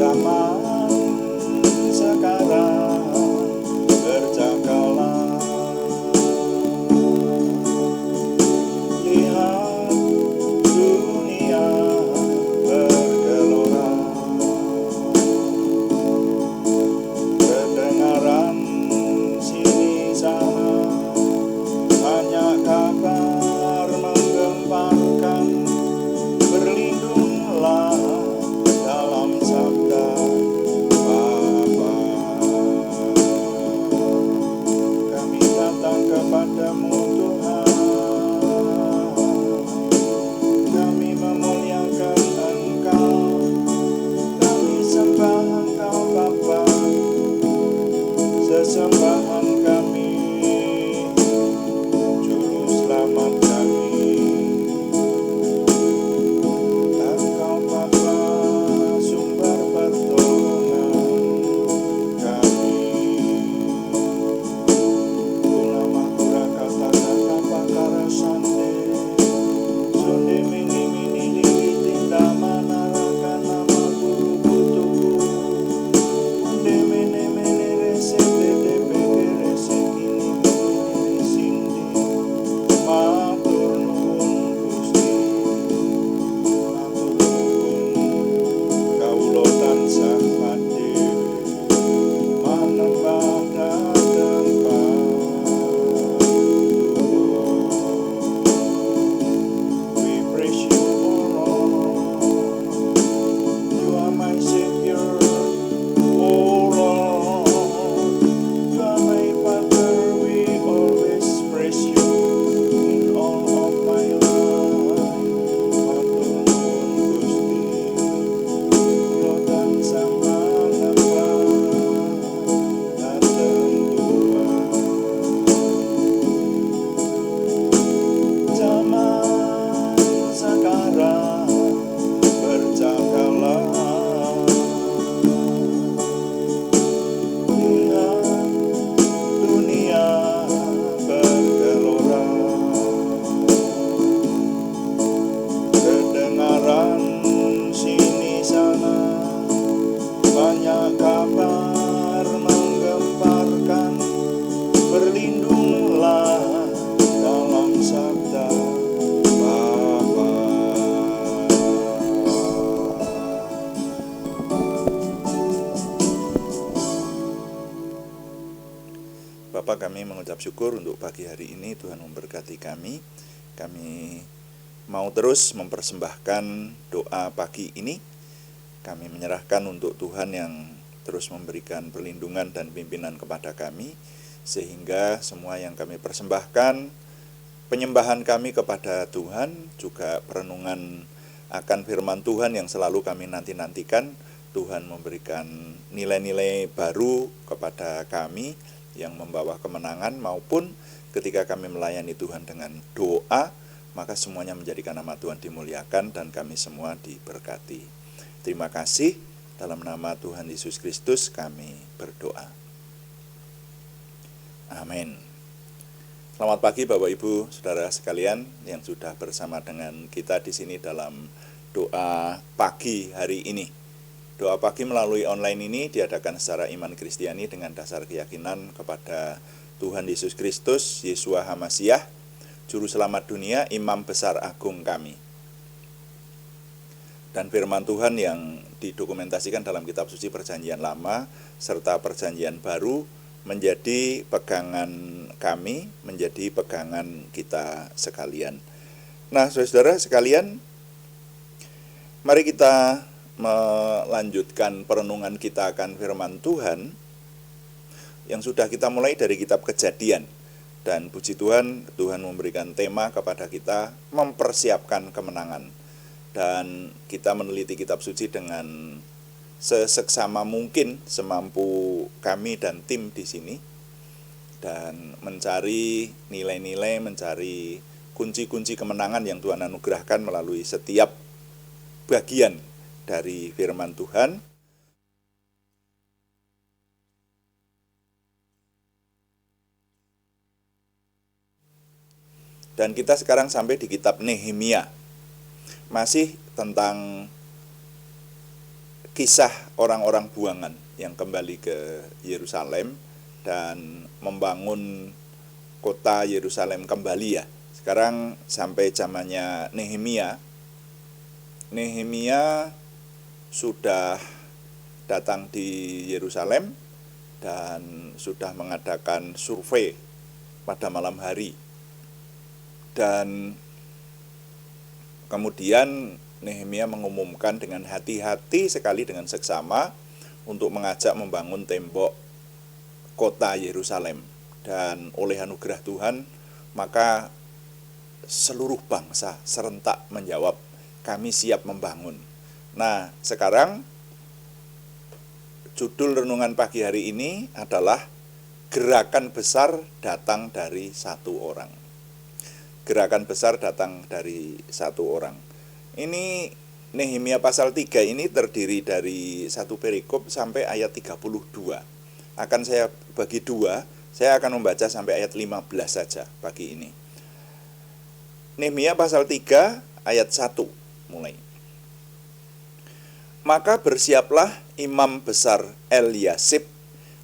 Zaman sekarang berjagalah, lihat dunia bergelora, kedengaran sini sana hanya kabar menggemparkan, berlindunglah dalam sabda Bapa. Kami datang kepadamu Tuhan, kami memuliakan Engkau, kami sembah Engkau Bapa, sesembahan kami, Juru Selamat kami. Engkau Bapa, sumber pertolongan kami. Ulama kura kata kata pakara sande, sonde mini mini lili tinda manaraka nama guru kutuku, onde mene mene rese tete peke rese kini mene sindi, matur nuwun Gusti, matur nuwun kawula tansah pati manembah dhateng Patuwun. We praise you, O Lord. You are my Savior, O Lord. You are my Father. We always praise you in all of my life. Matur nuwun Gusti, kula tansah manembah dhateng Tuhan. Zaman sekarang berjagalah, lihat dunia bergelora, kedengaran sini sana banyak kabar menggemparkan, berlindunglah dalam sabda Bapa. Bapa, kami mengucap syukur untuk pagi hari ini. Tuhan memberkati kami. Kami mau terus mempersembahkan doa pagi ini. Kami menyerahkan untuk Tuhan yang terus memberikan perlindungan dan pimpinan kepada kami, sehingga semua yang kami persembahkan, penyembahan kami kepada Tuhan, juga perenungan akan firman Tuhan yang selalu kami nanti-nantikan, Tuhan memberikan nilai-nilai baru kepada kami yang membawa kemenangan, maupun ketika kami melayani Tuhan dengan doa, maka semuanya menjadikan nama Tuhan dimuliakan dan kami semua diberkati. Terima kasih, dalam nama Tuhan Yesus Kristus kami berdoa. Amin. Selamat pagi Bapak Ibu, Saudara sekalian yang sudah bersama dengan kita di sini dalam doa pagi hari ini. Doa pagi melalui online ini diadakan secara iman Kristiani dengan dasar keyakinan kepada Tuhan Yesus Kristus, Yeshua HaMasyiah, Juru Selamat dunia, Imam Besar Agung kami. Dan firman Tuhan yang didokumentasikan dalam kitab suci Perjanjian Lama serta Perjanjian Baru menjadi pegangan kami, menjadi pegangan kita sekalian. Nah, saudara sekalian, mari kita melanjutkan perenungan kita akan firman Tuhan yang sudah kita mulai dari kitab Kejadian. Dan puji Tuhan, Tuhan memberikan tema kepada kita mempersiapkan kemenangan. Dan kita meneliti kitab suci dengan seseksama mungkin, semampu kami dan tim di sini, dan mencari nilai-nilai, mencari kunci-kunci kemenangan yang Tuhan anugerahkan melalui setiap bagian dari firman Tuhan. Dan kita sekarang sampai di kitab Nehemia, masih tentang kisah orang-orang buangan yang kembali ke Yerusalem dan membangun kota Yerusalem kembali ya. Sekarang sampai zamannya Nehemia. Nehemia sudah datang di Yerusalem dan sudah mengadakan survei pada malam hari. Dan kemudian Nehemia mengumumkan dengan hati-hati sekali dengan seksama untuk mengajak membangun tembok kota Yerusalem. Dan oleh anugerah Tuhan, maka seluruh bangsa serentak menjawab, kami siap membangun. Nah, sekarang judul renungan pagi hari ini adalah Gerakan Besar Datang dari Satu Orang. Gerakan besar datang dari satu orang. Ini Nehemia pasal 3 ini terdiri dari satu perikop sampai ayat 32. Akan saya bagi dua, saya akan membaca sampai ayat 15 saja pagi ini. Nehemia pasal 3 ayat 1 mulai. Maka bersiaplah imam besar Eliasib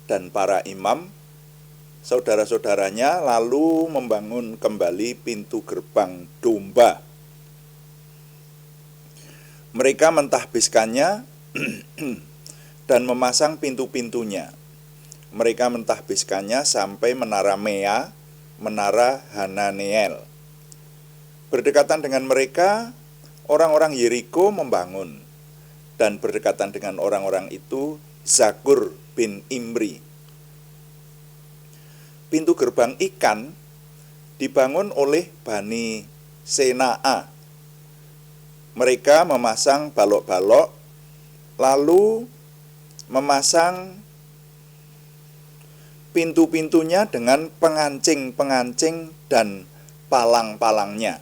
dan para imam saudara-saudaranya lalu membangun kembali pintu gerbang domba. Mereka mentahbiskannya dan memasang pintu-pintunya. Mereka mentahbiskannya sampai menara Mea, menara Hananeel. Berdekatan dengan mereka, orang-orang Yeriko membangun. Dan berdekatan dengan orang-orang itu, Zakur bin Imri. Pintu gerbang ikan dibangun oleh Bani Senaa. Mereka memasang balok-balok, lalu memasang pintu-pintunya dengan pengancing-pengancing dan palang-palangnya.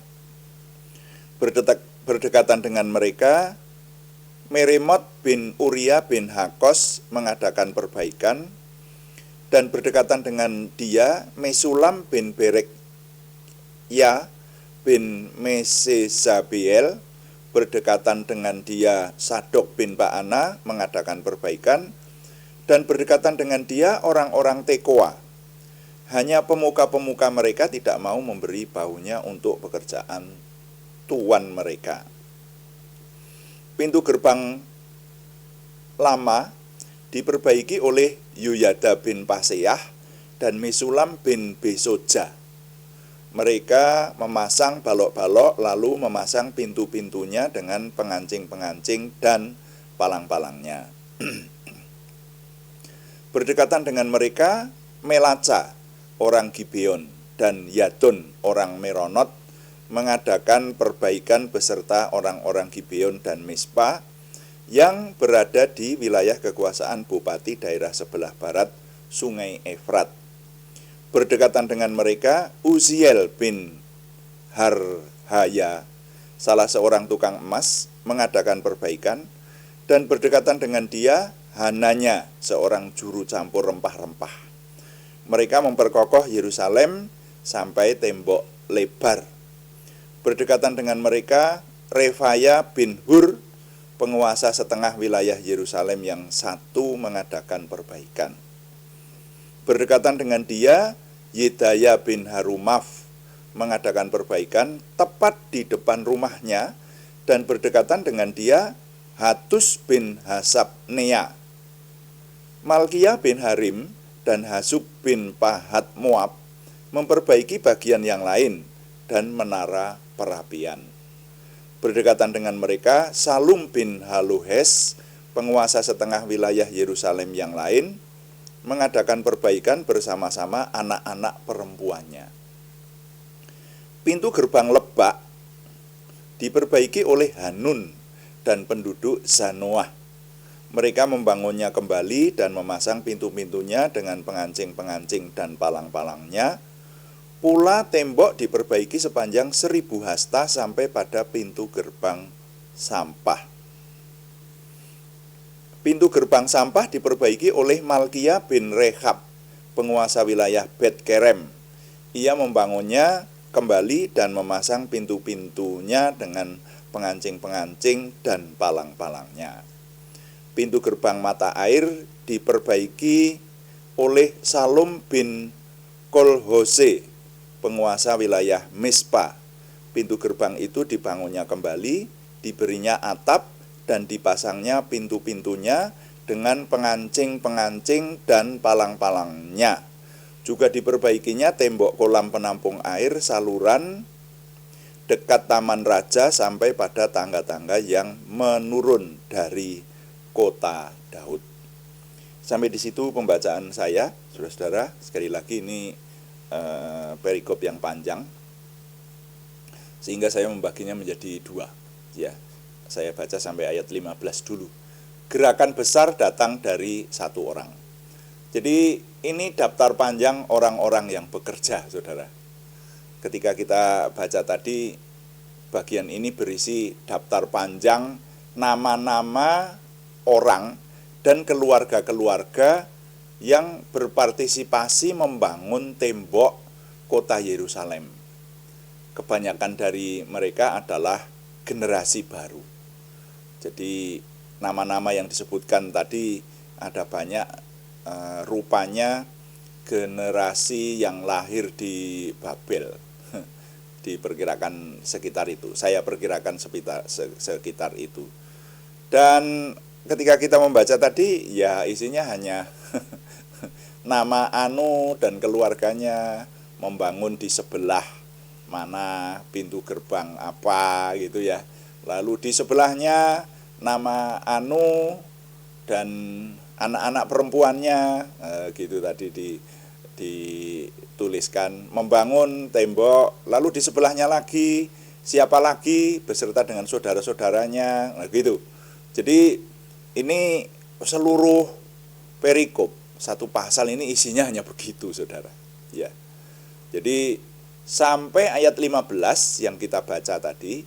Berdekatan dengan mereka, Meremot bin Uria bin Hakos mengadakan perbaikan. Dan berdekatan dengan dia, Mesulam bin Berekya bin Mesezabeel, berdekatan dengan dia, Sadok bin Baana mengadakan perbaikan, dan berdekatan dengan dia orang-orang Tekoa. Hanya pemuka-pemuka mereka tidak mau memberi bahunya untuk pekerjaan tuan mereka. Pintu gerbang lama diperbaiki oleh Yoyada bin Paseah dan Mesulam bin Besoja. Mereka memasang balok-balok lalu memasang pintu-pintunya dengan pengancing-pengancing dan palang-palangnya. Berdekatan dengan mereka, Melaca, orang Gibeon, dan Yadon, orang Meronot, mengadakan perbaikan beserta orang-orang Gibeon dan Mispa, yang berada di wilayah kekuasaan bupati daerah sebelah barat Sungai Efrat. Berdekatan dengan mereka, Uziel bin Harhaya, salah seorang tukang emas, mengadakan perbaikan, dan berdekatan dengan dia, Hananya, seorang juru campur rempah-rempah. Mereka memperkokoh Yerusalem sampai tembok lebar. Berdekatan dengan mereka, Refaya bin Hur, penguasa setengah wilayah Yerusalem yang satu, mengadakan perbaikan. Berdekatan dengan dia, Yedaya bin Harumaf mengadakan perbaikan tepat di depan rumahnya, dan berdekatan dengan dia, Hatus bin Hasabnea. Malkiyah bin Harim dan Hasub bin Pahat Moab memperbaiki bagian yang lain dan menara perapian. Berdekatan dengan mereka, Salum bin Haluhes, penguasa setengah wilayah Yerusalem yang lain, mengadakan perbaikan bersama-sama anak-anak perempuannya. Pintu gerbang Lebak diperbaiki oleh Hanun dan penduduk Zanoah. Mereka membangunnya kembali dan memasang pintu-pintunya dengan pengancing-pengancing dan palang-palangnya. Pula tembok diperbaiki sepanjang 1000 hasta sampai pada pintu gerbang sampah. Pintu gerbang sampah diperbaiki oleh Malkia bin Rehab, penguasa wilayah Bet Kerem. Ia membangunnya kembali dan memasang pintu-pintunya dengan pengancing-pengancing dan palang-palangnya. pintu gerbang mata air diperbaiki oleh Salum bin Kolhose, penguasa wilayah Mispa. Pintu gerbang itu dibangunnya kembali, diberinya atap, dan dipasangnya pintu-pintunya dengan pengancing-pengancing dan palang-palangnya. Juga diperbaikinya tembok kolam penampung air saluran dekat Taman Raja sampai pada tangga-tangga yang menurun dari kota Daud. Sampai di situ pembacaan saya, saudara-saudara. Sekali lagi ini perikop yang panjang, sehingga saya membaginya menjadi dua. Ya, saya baca sampai ayat 15 dulu. Gerakan besar datang dari satu orang. Jadi ini daftar panjang orang-orang yang bekerja, saudara. Ketika kita baca tadi, bagian ini berisi daftar panjang nama-nama orang dan keluarga-keluarga yang berpartisipasi membangun tembok kota Yerusalem. Kebanyakan dari mereka adalah generasi baru. Jadi nama-nama yang disebutkan tadi ada banyak, rupanya generasi yang lahir di Babel. Diperkirakan sekitar itu. Saya perkirakan sekitar itu. Dan ketika kita membaca tadi, ya isinya hanya nama Anu dan keluarganya membangun di sebelah mana, pintu gerbang apa gitu ya. Lalu di sebelahnya nama Anu dan anak-anak perempuannya, gitu tadi dituliskan, membangun tembok. Lalu di sebelahnya lagi siapa lagi beserta dengan saudara-saudaranya, gitu. Jadi ini seluruh perikop satu pasal ini isinya hanya begitu, saudara. Ya. Jadi sampai ayat 15 yang kita baca tadi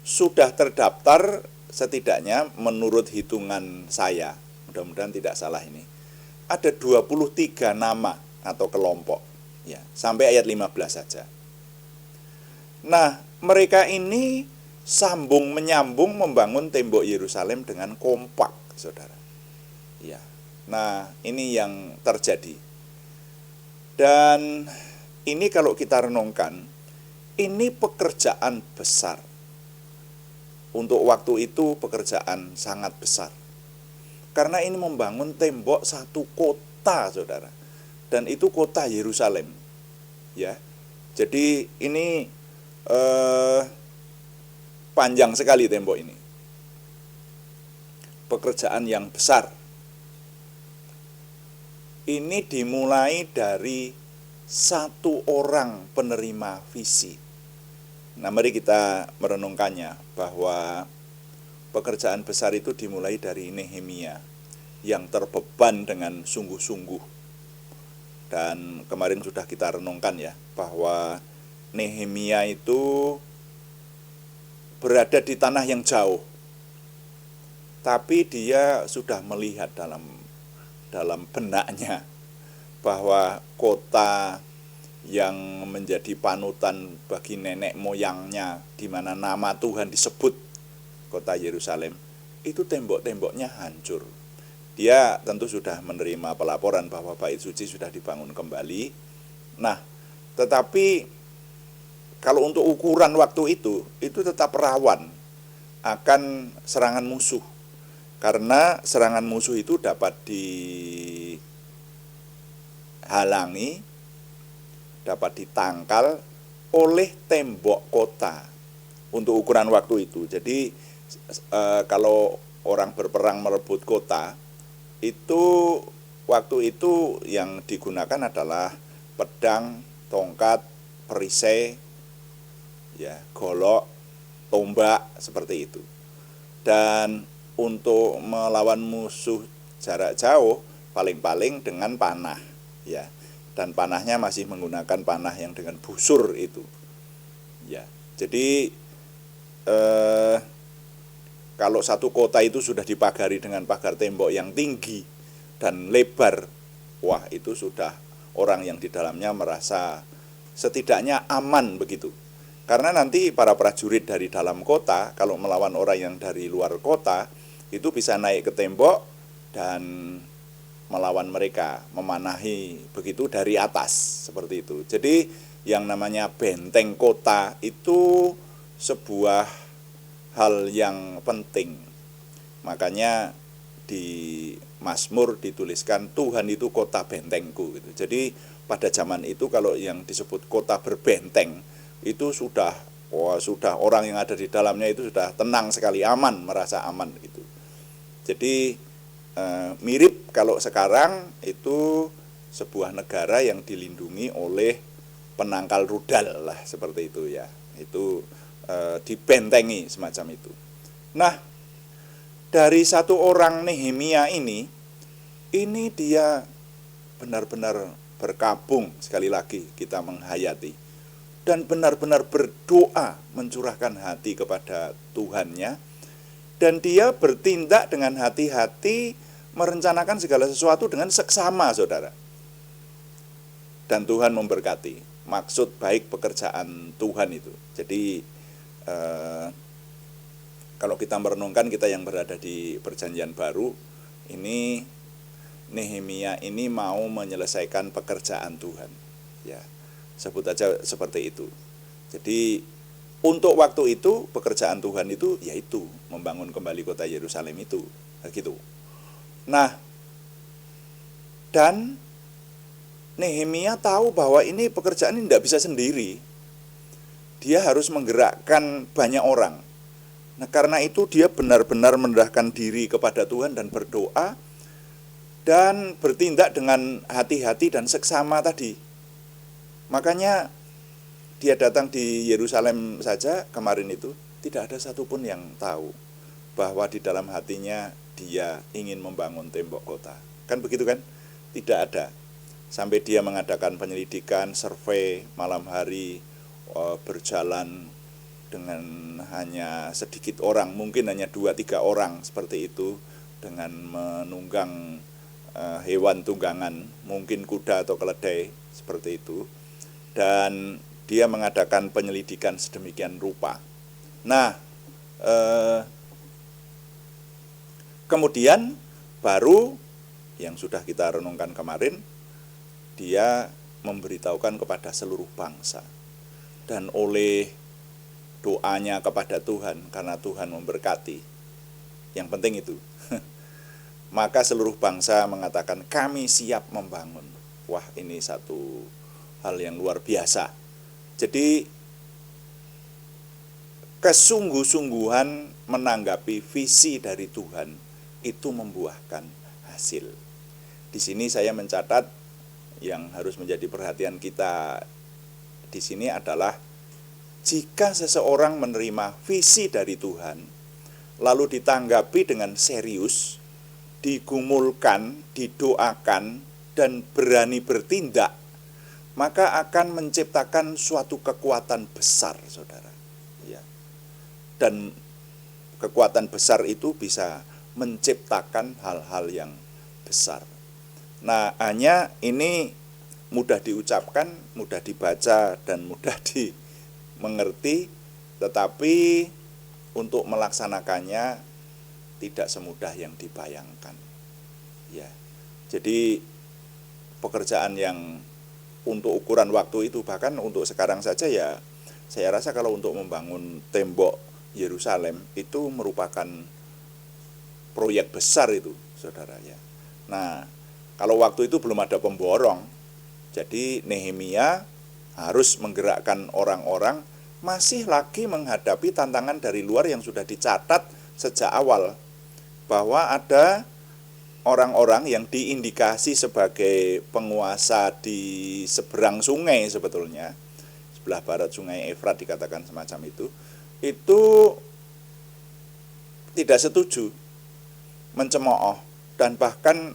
sudah terdaftar setidaknya menurut hitungan saya, mudah-mudahan tidak salah ini, ada 23 nama atau kelompok, ya, sampai ayat 15 saja. Nah, mereka ini sambung menyambung membangun tembok Yerusalem dengan kompak, saudara. Ya. Nah, ini yang terjadi. Dan ini kalau kita renungkan, ini pekerjaan besar. Untuk waktu itu pekerjaan sangat besar. Karena ini membangun tembok satu kota, saudara. Dan itu kota Yerusalem. Ya. Jadi ini panjang sekali tembok ini. Pekerjaan yang besar. Ini dimulai dari satu orang penerima visi. Nah, mari kita merenungkannya bahwa pekerjaan besar itu dimulai dari Nehemia yang terbeban dengan sungguh-sungguh. Dan kemarin sudah kita renungkan ya, bahwa Nehemia itu berada di tanah yang jauh. Tapi dia sudah melihat dalam benaknya bahwa kota yang menjadi panutan bagi nenek moyangnya, di mana nama Tuhan disebut, kota Yerusalem, itu tembok-temboknya hancur. Dia tentu sudah menerima pelaporan bahwa bait suci sudah dibangun kembali. Nah, tetapi kalau untuk ukuran waktu itu tetap rawan akan serangan musuh. Karena serangan musuh itu dapat dihalangi, dapat ditangkal oleh tembok kota untuk ukuran waktu itu. Jadi kalau orang berperang merebut kota, itu waktu itu yang digunakan adalah pedang, tongkat, perisai, ya, golok, tombak, seperti itu. Dan untuk melawan musuh jarak jauh paling-paling dengan panah, ya. Dan panahnya masih menggunakan panah yang dengan busur itu. Ya. Jadi kalau satu kota itu sudah dipagari dengan pagar tembok yang tinggi dan lebar, wah, itu sudah orang yang di dalamnya merasa setidaknya aman begitu. Karena nanti para prajurit dari dalam kota kalau melawan orang yang dari luar kota, itu bisa naik ke tembok dan melawan mereka, memanahi begitu dari atas seperti itu. Jadi yang namanya benteng kota itu sebuah hal yang penting. Makanya di Mazmur dituliskan Tuhan itu kota bentengku gitu. Jadi pada zaman itu kalau yang disebut kota berbenteng itu sudah orang yang ada di dalamnya itu sudah tenang sekali, aman, merasa aman gitu. Jadi mirip kalau sekarang itu sebuah negara yang dilindungi oleh penangkal rudal lah seperti itu ya. Itu dibentengi semacam itu. Nah, dari satu orang Nehemia ini dia benar-benar berkabung, sekali lagi kita menghayati, dan benar-benar berdoa mencurahkan hati kepada Tuhannya, dan dia bertindak dengan hati-hati, merencanakan segala sesuatu dengan seksama, saudara. Dan Tuhan memberkati. Maksud baik pekerjaan Tuhan itu. Jadi kalau kita merenungkan, kita yang berada di Perjanjian Baru, ini Nehemia ini mau menyelesaikan pekerjaan Tuhan. Ya, sebut aja seperti itu. Jadi untuk waktu itu pekerjaan Tuhan itu yaitu membangun kembali kota Yerusalem itu, begitu. Nah, dan Nehemia tahu bahwa ini pekerjaan ini tidak bisa sendiri. Dia harus menggerakkan banyak orang. Nah, karena itu dia benar-benar merendahkan diri kepada Tuhan dan berdoa dan bertindak dengan hati-hati dan seksama tadi. Makanya dia datang di Yerusalem saja kemarin itu, tidak ada satupun yang tahu bahwa di dalam hatinya dia ingin membangun tembok kota. Kan begitu kan? Tidak ada. Sampai dia mengadakan penyelidikan, survei malam hari, berjalan dengan hanya sedikit orang, mungkin hanya 2-3 orang seperti itu, dengan menunggang hewan tunggangan, mungkin kuda atau keledai seperti itu. Dan dia mengadakan penyelidikan sedemikian rupa. Nah, kemudian baru yang sudah kita renungkan kemarin, dia memberitahukan kepada seluruh bangsa. Dan oleh doanya kepada Tuhan, karena Tuhan memberkati, yang penting itu, maka seluruh bangsa mengatakan kami siap membangun. Wah, ini satu hal yang luar biasa. Jadi kesungguh-sungguhan menanggapi visi dari Tuhan itu membuahkan hasil. Di sini saya mencatat yang harus menjadi perhatian kita di sini adalah jika seseorang menerima visi dari Tuhan lalu ditanggapi dengan serius, digumulkan, didoakan, dan berani bertindak, maka akan menciptakan suatu kekuatan besar, saudara. Ya. Dan kekuatan besar itu bisa menciptakan hal-hal yang besar. Nah, hanya ini mudah diucapkan, mudah dibaca, dan mudah dimengerti, tetapi untuk melaksanakannya tidak semudah yang dibayangkan. Ya. Jadi pekerjaan yang untuk ukuran waktu itu, bahkan untuk sekarang saja ya, saya rasa kalau untuk membangun tembok Yerusalem itu merupakan proyek besar itu, saudara ya. Nah, kalau waktu itu belum ada pemborong, jadi Nehemia harus menggerakkan orang-orang, masih lagi menghadapi tantangan dari luar yang sudah dicatat sejak awal, bahwa ada orang-orang yang diindikasi sebagai penguasa di seberang sungai sebetulnya, sebelah barat sungai Efrat dikatakan semacam itu tidak setuju, mencemooh, dan bahkan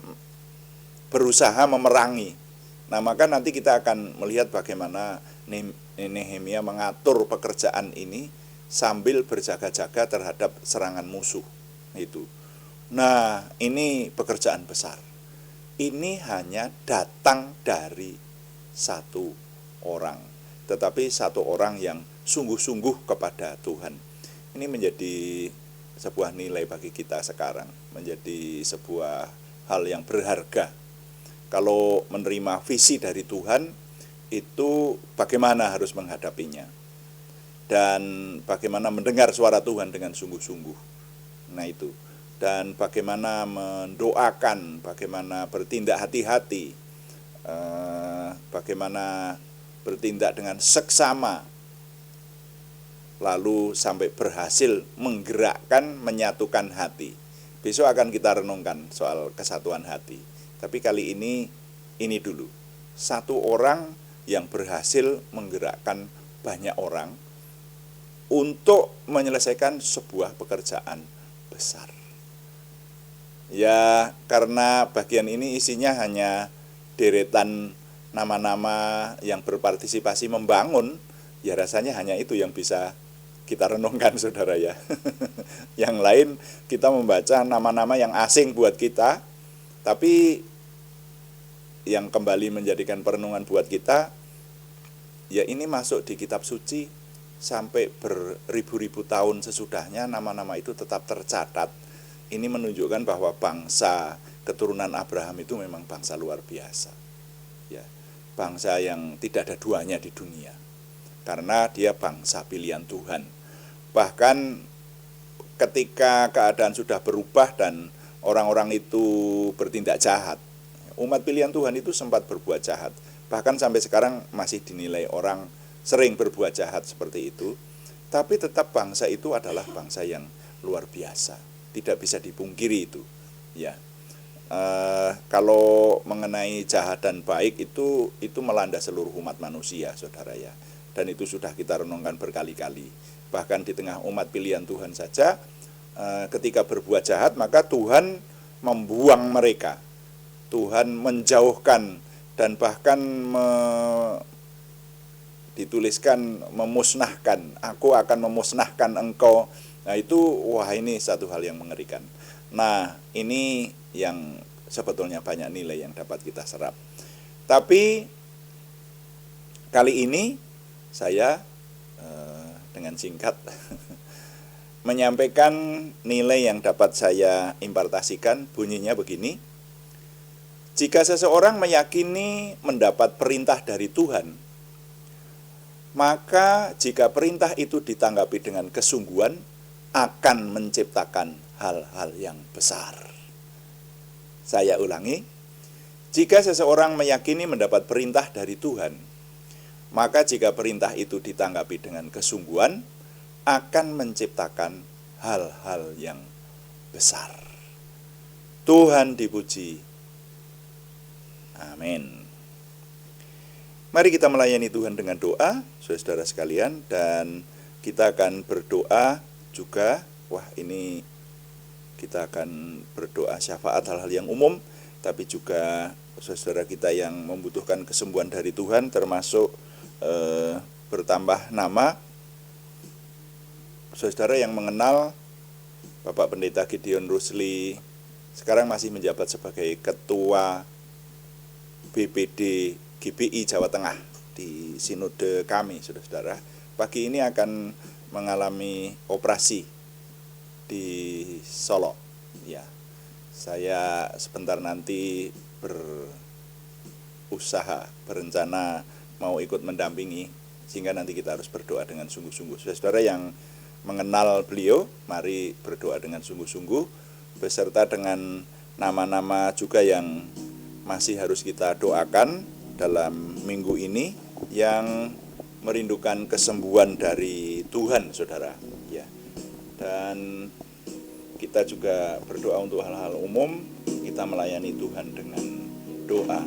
berusaha memerangi. Nah, maka nanti kita akan melihat bagaimana Nehemia mengatur pekerjaan ini sambil berjaga-jaga terhadap serangan musuh itu. Nah, ini pekerjaan besar. Ini hanya datang dari satu orang, tetapi satu orang yang sungguh-sungguh kepada Tuhan. Ini menjadi sebuah nilai bagi kita sekarang, menjadi sebuah hal yang berharga. Kalau menerima visi dari Tuhan, itu bagaimana harus menghadapinya, dan bagaimana mendengar suara Tuhan dengan sungguh-sungguh. Nah itu, dan bagaimana mendoakan, bagaimana bertindak hati-hati, bagaimana bertindak dengan seksama, lalu sampai berhasil menggerakkan, menyatukan hati. Besok akan kita renungkan soal kesatuan hati. Tapi kali ini dulu. Satu orang yang berhasil menggerakkan banyak orang untuk menyelesaikan sebuah pekerjaan besar. Ya, karena bagian ini isinya hanya deretan nama-nama yang berpartisipasi membangun, ya rasanya hanya itu yang bisa kita renungkan, saudara ya. Yang lain kita membaca nama-nama yang asing buat kita, tapi yang kembali menjadikan perenungan buat kita, ya ini masuk di kitab suci sampai beribu-ribu tahun sesudahnya nama-nama itu tetap tercatat. Ini menunjukkan bahwa bangsa keturunan Abraham itu memang bangsa luar biasa. Ya, bangsa yang tidak ada duanya di dunia. Karena dia bangsa pilihan Tuhan. Bahkan ketika keadaan sudah berubah dan orang-orang itu bertindak jahat, umat pilihan Tuhan itu sempat berbuat jahat. Bahkan sampai sekarang masih dinilai orang sering berbuat jahat seperti itu. Tapi tetap bangsa itu adalah bangsa yang luar biasa. Tidak bisa dipungkiri itu. Ya. Kalau mengenai jahat dan baik itu melanda seluruh umat manusia, saudara ya. Dan itu sudah kita renungkan berkali-kali. Bahkan di tengah umat pilihan Tuhan saja, ketika berbuat jahat, maka Tuhan membuang mereka. Tuhan menjauhkan, dan bahkan dituliskan memusnahkan. Aku akan memusnahkan engkau. Nah itu, wah ini satu hal yang mengerikan. Nah ini yang sebetulnya banyak nilai yang dapat kita serap. Tapi kali ini saya dengan singkat menyampaikan nilai yang dapat saya impartasikan. Bunyinya begini: jika seseorang meyakini mendapat perintah dari Tuhan, maka jika perintah itu ditanggapi dengan kesungguhan, akan menciptakan hal-hal yang besar. Saya ulangi, jika seseorang meyakini mendapat perintah dari Tuhan, maka jika perintah itu ditanggapi dengan kesungguhan, akan menciptakan hal-hal yang besar. Tuhan dipuji. Amin. Mari kita melayani Tuhan dengan doa, saudara sekalian, dan kita akan berdoa juga. Wah, ini kita akan berdoa syafaat hal-hal yang umum, tapi juga saudara kita yang membutuhkan kesembuhan dari Tuhan, termasuk bertambah nama. Saudara yang mengenal Bapak Pendeta Gideon Rusli, sekarang masih menjabat sebagai Ketua BPD GBI Jawa Tengah di sinode kami, saudara-saudara. Pagi ini akan mengalami operasi di Solo. Ya, saya sebentar nanti berencana mau ikut mendampingi, sehingga nanti kita harus berdoa dengan sungguh-sungguh. Saudara yang mengenal beliau, mari berdoa dengan sungguh-sungguh, beserta dengan nama-nama juga yang masih harus kita doakan dalam minggu ini, yang merindukan kesembuhan dari Tuhan, saudara. Ya. Dan kita juga berdoa untuk hal-hal umum, kita melayani Tuhan dengan doa.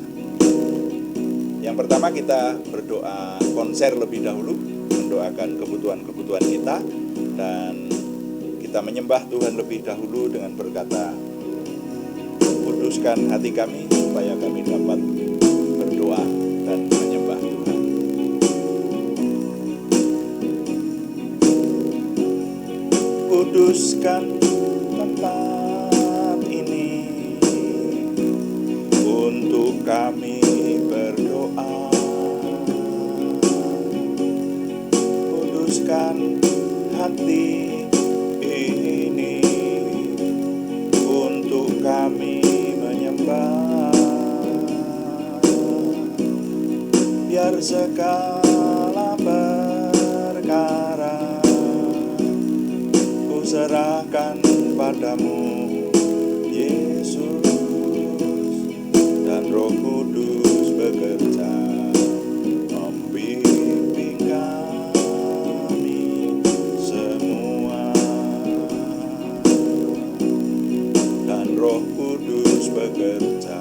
Yang pertama kita berdoa konser lebih dahulu, mendoakan kebutuhan-kebutuhan kita, dan kita menyembah Tuhan lebih dahulu dengan berkata, kuduskan hati kami supaya kami dapat berdoa dan menyembah Tuhan. Kuduskan tempat ini untuk kami berdoa. Kuduskan hati ini sembah, biar segala perkara ku serahkan padamu, Yesus, dan Roh Kudus bekerja membimbing kami semua, dan Roh Kudus bekerja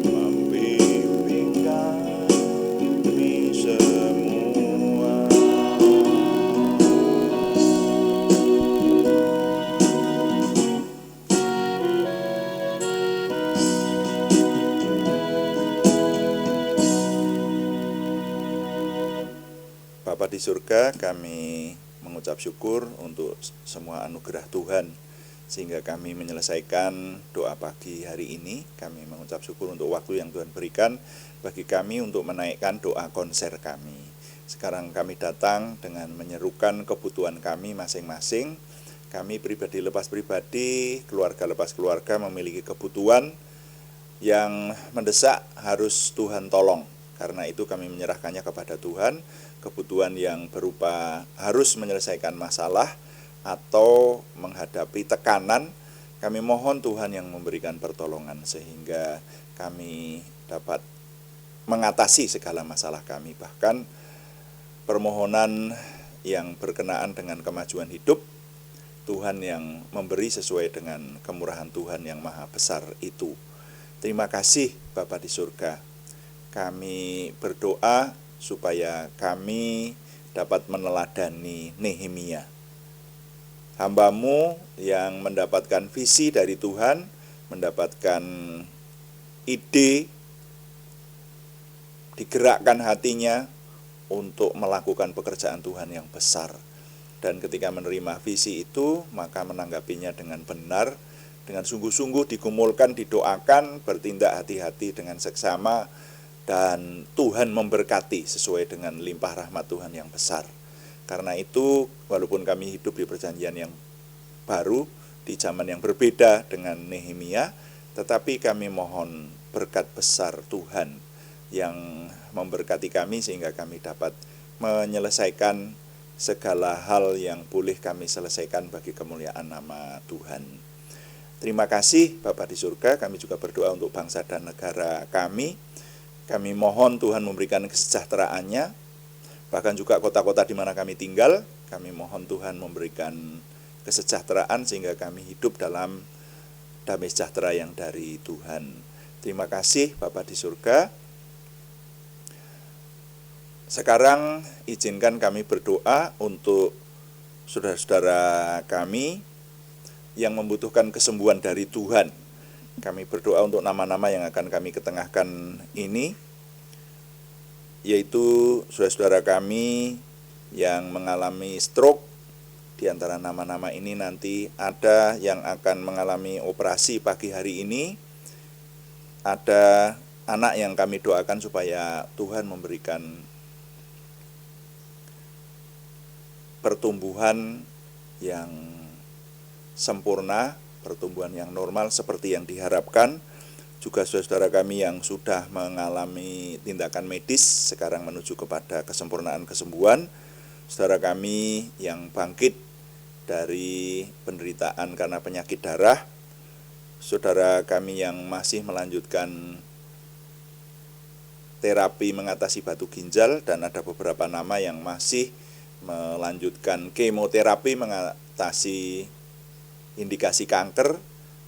membimbing kami semua. Bapa di surga, kami mengucap syukur untuk semua anugerah Tuhan sehingga kami menyelesaikan doa pagi hari ini. Kami mengucap syukur untuk waktu yang Tuhan berikan bagi kami untuk menaikkan doa konser kami. Sekarang kami datang dengan menyerukan kebutuhan kami masing-masing. Kami pribadi lepas pribadi, keluarga lepas keluarga memiliki kebutuhan yang mendesak harus Tuhan tolong. Karena itu kami menyerahkannya kepada Tuhan, kebutuhan yang berupa harus menyelesaikan masalah atau menghadapi tekanan. Kami mohon Tuhan yang memberikan pertolongan sehingga kami dapat mengatasi segala masalah kami. Bahkan permohonan yang berkenaan dengan kemajuan hidup, Tuhan yang memberi sesuai dengan kemurahan Tuhan yang maha besar itu. Terima kasih Bapa di surga. Kami berdoa supaya kami dapat meneladani Nehemia, hamba-Mu yang mendapatkan visi dari Tuhan, mendapatkan ide, digerakkan hatinya untuk melakukan pekerjaan Tuhan yang besar. Dan ketika menerima visi itu, maka menanggapinya dengan benar, dengan sungguh-sungguh digumulkan, didoakan, bertindak hati-hati dengan seksama, dan Tuhan memberkati sesuai dengan limpah rahmat Tuhan yang besar. Karena itu, walaupun kami hidup di perjanjian yang baru, di zaman yang berbeda dengan Nehemia, tetapi kami mohon berkat besar Tuhan yang memberkati kami sehingga kami dapat menyelesaikan segala hal yang boleh kami selesaikan bagi kemuliaan nama Tuhan. Terima kasih Bapa di surga, kami juga berdoa untuk bangsa dan negara kami. Kami mohon Tuhan memberikan kesejahteraannya, bahkan juga kota-kota di mana kami tinggal, kami mohon Tuhan memberikan kesejahteraan sehingga kami hidup dalam damai sejahtera yang dari Tuhan. Terima kasih Bapa di surga. Sekarang izinkan kami berdoa untuk saudara-saudara kami yang membutuhkan kesembuhan dari Tuhan. Kami berdoa untuk nama-nama yang akan kami ketengahkan ini, yaitu saudara-saudara kami yang mengalami stroke. Di antara nama-nama ini nanti ada yang akan mengalami operasi pagi hari ini, ada anak yang kami doakan supaya Tuhan memberikan pertumbuhan yang sempurna, pertumbuhan yang normal seperti yang diharapkan. Juga saudara-saudara kami yang sudah mengalami tindakan medis sekarang menuju kepada kesempurnaan kesembuhan. Saudara kami yang bangkit dari penderitaan karena penyakit darah. Saudara kami yang masih melanjutkan terapi mengatasi batu ginjal, dan ada beberapa nama yang masih melanjutkan kemoterapi mengatasi indikasi kanker.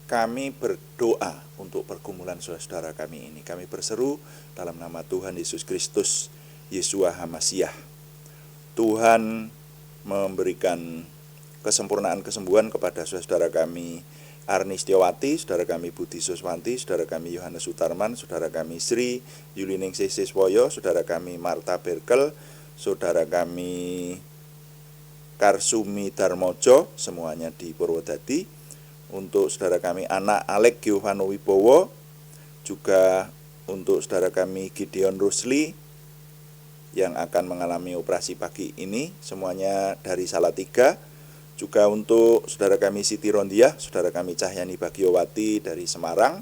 Kami berdoa untuk pergumulan saudara-saudara kami ini. Kami berseru dalam nama Tuhan Yesus Kristus, Yeshua HaMasiah. Tuhan memberikan kesempurnaan kesembuhan kepada saudara kami Arni Setiawati, saudara kami Budi Suswanti, saudara kami Yohanes Sutarman, saudara kami Sri Yuliningsih Siswoyo, saudara kami Marta Berkel, saudara kami Karsumi Darmojo, semuanya di Purwodadi. Untuk saudara kami anak Alek Giovanno Wibowo, juga untuk saudara kami Gideon Rusli yang akan mengalami operasi pagi ini, semuanya dari Salatiga. Juga untuk saudara kami Siti Rondiah, saudara kami Cahyani Bagiowati dari Semarang,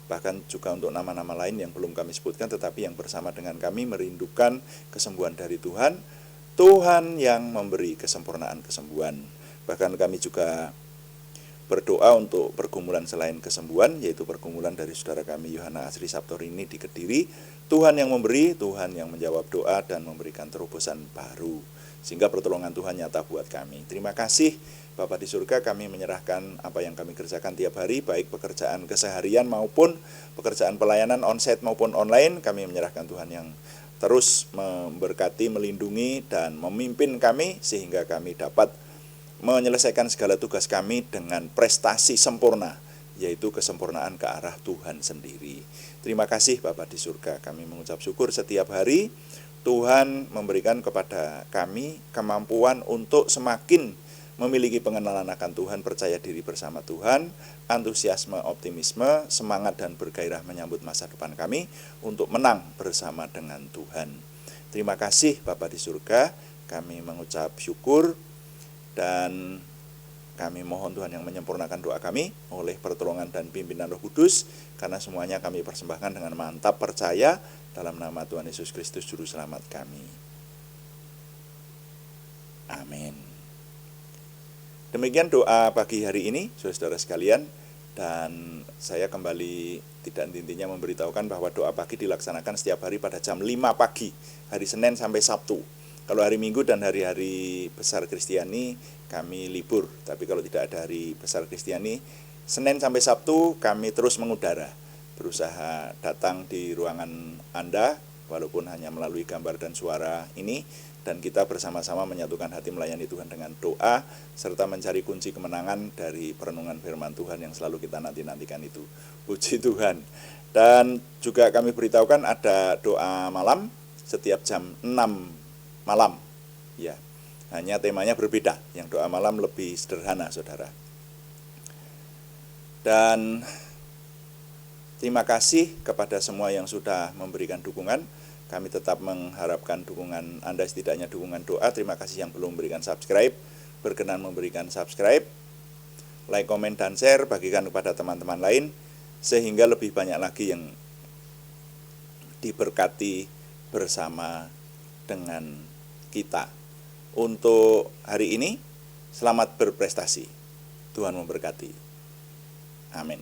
bahkan juga untuk nama-nama lain yang belum kami sebutkan, tetapi yang bersama dengan kami merindukan kesembuhan dari Tuhan, Tuhan yang memberi kesempurnaan kesembuhan. Bahkan kami juga berdoa untuk pergumulan selain kesembuhan, yaitu pergumulan dari saudara kami Yohana Asri Saptorini di Kediri. Tuhan yang memberi, Tuhan yang menjawab doa dan memberikan terobosan baru, sehingga pertolongan Tuhan nyata buat kami. Terima kasih Bapa di surga, kami menyerahkan apa yang kami kerjakan tiap hari, baik pekerjaan keseharian maupun pekerjaan pelayanan onsite maupun online. Kami menyerahkan Tuhan yang terus memberkati, melindungi, dan memimpin kami, sehingga kami dapat menyelesaikan segala tugas kami dengan prestasi sempurna, yaitu kesempurnaan ke arah Tuhan sendiri. Terima kasih Bapa di surga, kami mengucap syukur setiap hari Tuhan memberikan kepada kami kemampuan untuk semakin memiliki pengenalan akan Tuhan, percaya diri bersama Tuhan, antusiasme, optimisme, semangat dan bergairah menyambut masa depan kami untuk menang bersama dengan Tuhan. Terima kasih Bapa di surga, kami mengucap syukur dan kami mohon Tuhan yang menyempurnakan doa kami oleh pertolongan dan pimpinan Roh Kudus, karena semuanya kami persembahkan dengan mantap percaya dalam nama Tuhan Yesus Kristus Juru Selamat kami. Amin. Demikian doa pagi hari ini, saudara sekalian, dan saya kembali tidak intinya memberitahukan bahwa doa pagi dilaksanakan setiap hari pada jam 5 pagi, hari Senin sampai Sabtu. Kalau hari Minggu dan hari-hari besar Kristiani kami libur, tapi kalau tidak ada hari besar Kristiani, Senin sampai Sabtu kami terus mengudara, berusaha datang di ruangan Anda, walaupun hanya melalui gambar dan suara ini, dan kita bersama-sama menyatukan hati melayani Tuhan dengan doa, serta mencari kunci kemenangan dari perenungan firman Tuhan yang selalu kita nanti-nantikan itu. Puji Tuhan. Dan juga kami beritahukan ada doa malam setiap jam 6 malam. Ya, hanya temanya berbeda. Yang doa malam lebih sederhana, saudara. Dan terima kasih kepada semua yang sudah memberikan dukungan. Kami tetap mengharapkan dukungan Anda, setidaknya dukungan doa. Terima kasih yang belum memberikan subscribe, berkenan memberikan subscribe, like, komen, dan share, bagikan kepada teman-teman lain, sehingga lebih banyak lagi yang diberkati bersama dengan kita. Untuk hari ini, selamat berprestasi. Tuhan memberkati. Amin.